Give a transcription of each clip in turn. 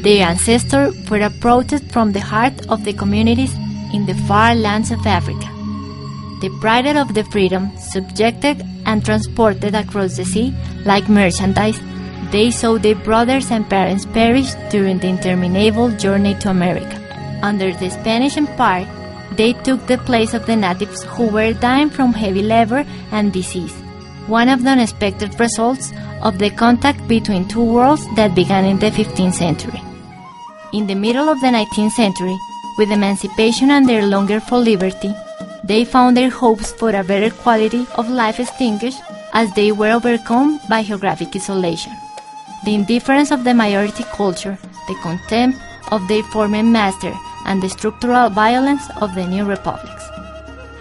Their ancestors were uprooted from the heart of the communities in the far lands of Africa. Deprived of the freedom, subjected and transported across the sea like merchandise, they saw their brothers and parents perish during the interminable journey to America. Under the Spanish Empire, they took the place of the natives who were dying from heavy labor and disease, one of the unexpected results of the contact between two worlds that began in the 15th century. In the middle of the 19th century, with emancipation and their longing for liberty, they found their hopes for a better quality of life extinguished as they were overcome by geographic isolation, the indifference of the majority culture, the contempt of their former master, and the structural violence of the new republics.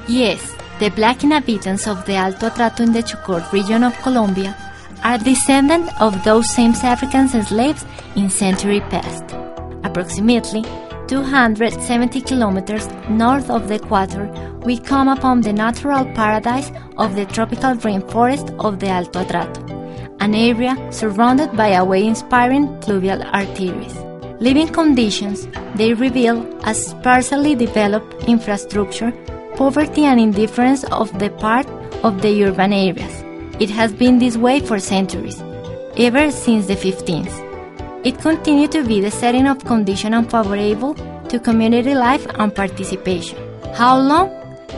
Yes, the black inhabitants of the Alto Atrato in the Chocó region of Colombia are descendants of those same African slaves in centuries past. Approximately 270 kilometers north of the equator, we come upon the natural paradise of the tropical rainforest of the Alto Atrato, an area surrounded by awe-inspiring pluvial arteries. Living conditions, they reveal a sparsely developed infrastructure, poverty and indifference of the part of the urban areas. It has been this way for centuries, ever since the 15th. It continued to be the setting of conditions unfavorable to community life and participation. How long?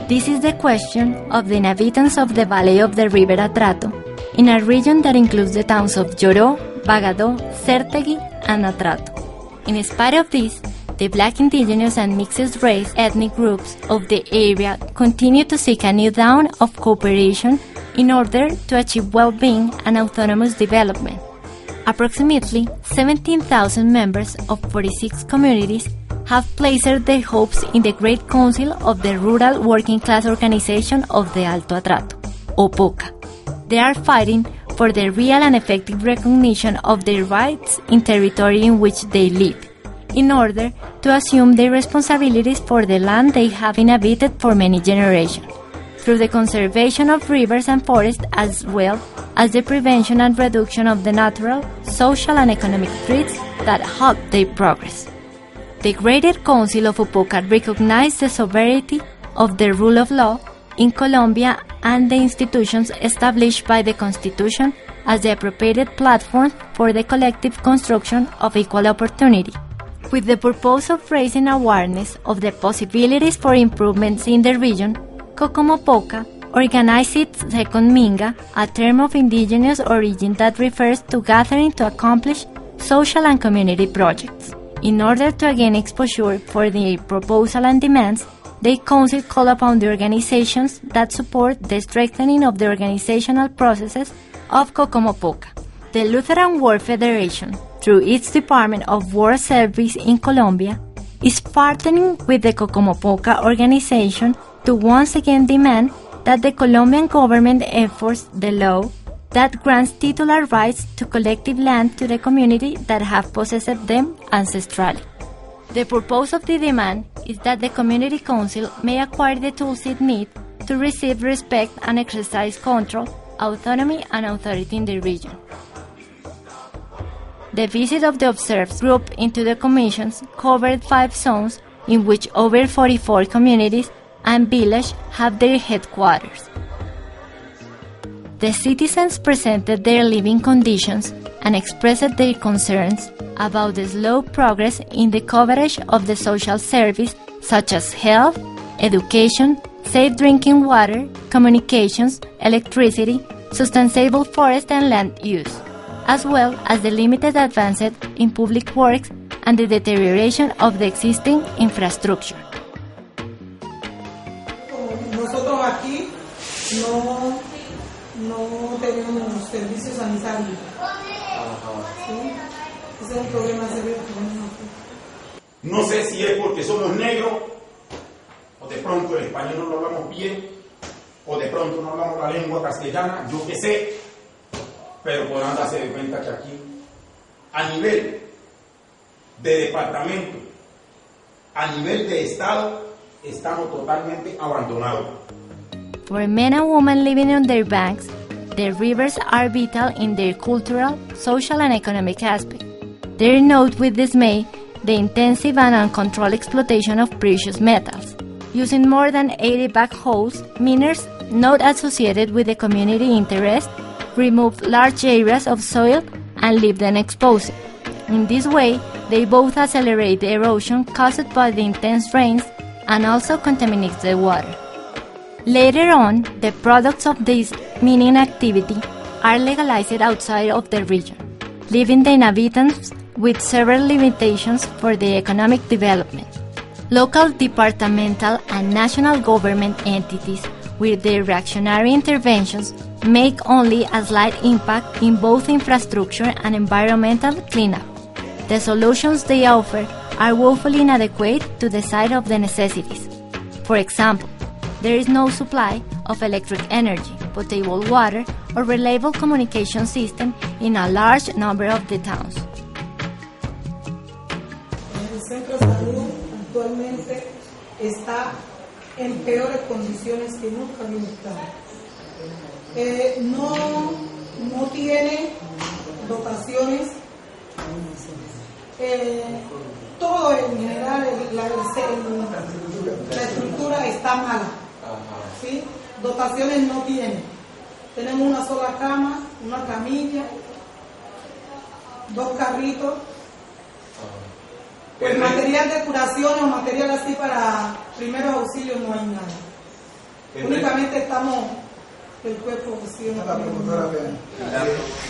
This is the question of the inhabitants of the valley of the river Atrato, in a region that includes the towns of Lloró, Bagadó, Certegui, and Atrato. In spite of this, the black indigenous and mixed race ethnic groups of the area continue to seek a new dawn of cooperation in order to achieve well-being and autonomous development. Approximately 17,000 members of 46 communities have placed their hopes in the Great Council of the Rural Working Class Organization of the Alto Atrato, OPOCA. They are fighting for the real and effective recognition of their rights in territory in which they live, in order to assume their responsibilities for the land they have inhabited for many generations, through the conservation of rivers and forests as well as the prevention and reduction of the natural, social and economic threats that halt their progress. The Greater Council of OPOCA recognized the sovereignty of the rule of law in Colombia and the institutions established by the Constitution as the appropriate platform for the collective construction of equal opportunity. With the purpose of raising awareness of the possibilities for improvements in the region, COCOMOPOCA organized its second Minga, a term of indigenous origin that refers to gathering to accomplish social and community projects. In order to gain exposure for the proposal and demands, the Council called upon the organizations that support the strengthening of the organizational processes of COCOMOPOCA. The Lutheran World Federation, through its Department of World Service in Colombia, is partnering with the COCOMOPOCA organization to once again demand that the Colombian government enforce the law that grants titular rights to collective land to the community that have possessed them ancestrally. The purpose of the demand is that the Community Council may acquire the tools it needs to receive respect and exercise control, autonomy and authority in the region. The visit of the observed group into the commissions covered 5 zones in which over 44 communities and villages have their headquarters. The citizens presented their living conditions and expressed their concerns about the slow progress in the coverage of the social service such as health, education, safe drinking water, communications, electricity, sustainable forest and land use, as well as the limited advances in public works and the deterioration of the existing infrastructure. Nosotros aquí no tenemos servicios sanitarios. ¿Sí? Ese es un problema serio que tenemos aquí. No sé si es porque somos negros, o de pronto el español no lo hablamos bien, o de pronto no hablamos la lengua castellana, yo qué sé, pero podrán darse de cuenta que aquí, a nivel de departamento, a nivel de estado, estamos totalmente abandonados. For men and women living on their banks, the rivers are vital in their cultural, social and economic aspect. They note with dismay the intensive and uncontrolled exploitation of precious metals. Using more than 80 backhoes, miners not associated with the community interest remove large areas of soil and leave them exposed. In this way, they both accelerate the erosion caused by the intense rains and also contaminate the water. Later on, the products of this mining activity are legalized outside of the region, leaving the inhabitants with several limitations for the economic development. Local, departmental, and national government entities, with their reactionary interventions, make only a slight impact in both infrastructure and environmental cleanup. The solutions they offer are woefully inadequate to the size of the necessities. For example, there is no supply of electric energy, potable water, or reliable communication system in a large number of the towns. El centro de salud actualmente está en peores condiciones que nunca había estado. No tiene dotaciones, todo en general, la estructura está mala, ¿sí? Dotaciones no tiene. Tenemos una sola cama, una camilla, 2 carritos. Pues material de curación o material así para primeros auxilios no hay nada. Únicamente estamos el cuerpo oficial.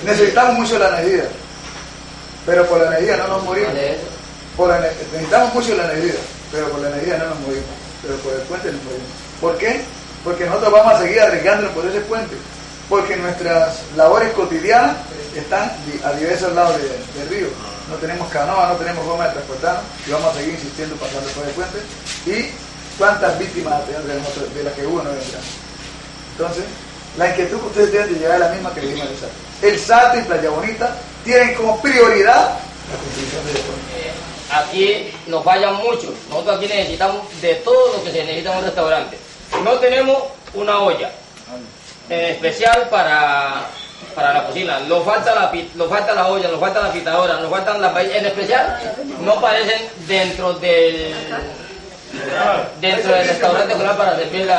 Necesitamos mucho la energía, pero por la energía no nos morimos. Necesitamos mucho la energía, pero por la energía no nos morimos. Pero por el puente nos morimos. ¿Por qué? Porque nosotros vamos a seguir arriesgándonos por ese puente. Porque nuestras labores cotidianas están a diversos lados del río. No tenemos canoa, no tenemos forma de transportarnos y vamos a seguir insistiendo pasando por el puente. ¿Y cuántas víctimas de las que hubo no vendrán? Entonces, la inquietud que ustedes tienen de llegar a la misma que le dimos al Salto. El Salto y Playa Bonita tienen como prioridad la construcción del puente. Aquí nos fallan mucho. Nosotros aquí necesitamos de todo lo que se necesita en un restaurante. No tenemos una olla en especial para la cocina. Nos falta la olla, nos falta la pitadora, nos faltan las paellas. En especial no aparecen dentro del restaurante para servir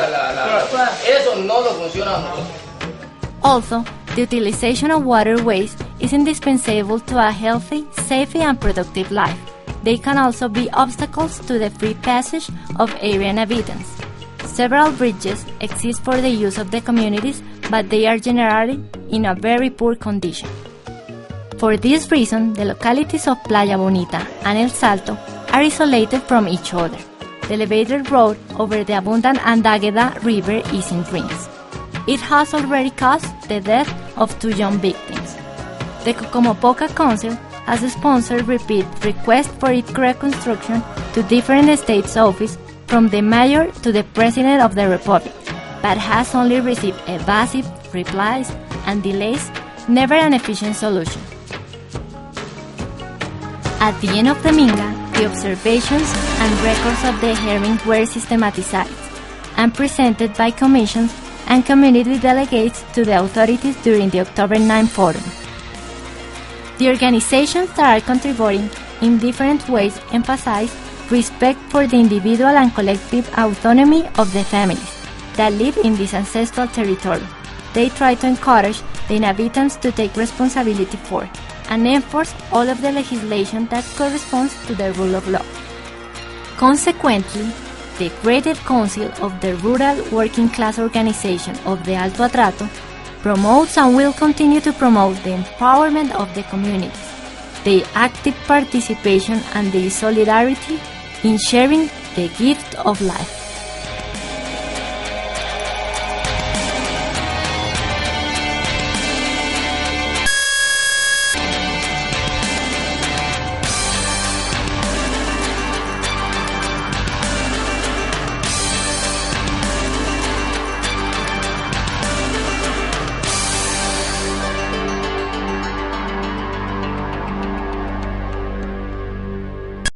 eso no lo funciona mucho. Also, the utilization of waterways is indispensable to a healthy, safe, and productive life. They can also be obstacles to the free passage of area inhabitants. Several bridges exist for the use of the communities, but they are generally in a very poor condition. For this reason, the localities of Playa Bonita and El Salto are isolated from each other. The elevated road over the abundant Andágueda River is in ruins. It has already caused the death of 2 young victims. The COCOMOPOCA Council has sponsored repeat requests for its reconstruction to different states' offices, from the mayor to the president of the republic, but has only received evasive replies and delays, never an efficient solution. At the end of the Minga, the observations and records of the hearing were systematized and presented by commissions and community delegates to the authorities during the October 9 Forum. The organizations that are contributing in different ways emphasize respect for the individual and collective autonomy of the families that live in this ancestral territory. They try to encourage the inhabitants to take responsibility for and enforce all of the legislation that corresponds to the rule of law. Consequently, the Greater Council of the Rural Working Class Organization of the Alto Atrato promotes and will continue to promote the empowerment of the communities, their active participation and their solidarity in sharing the gift of life.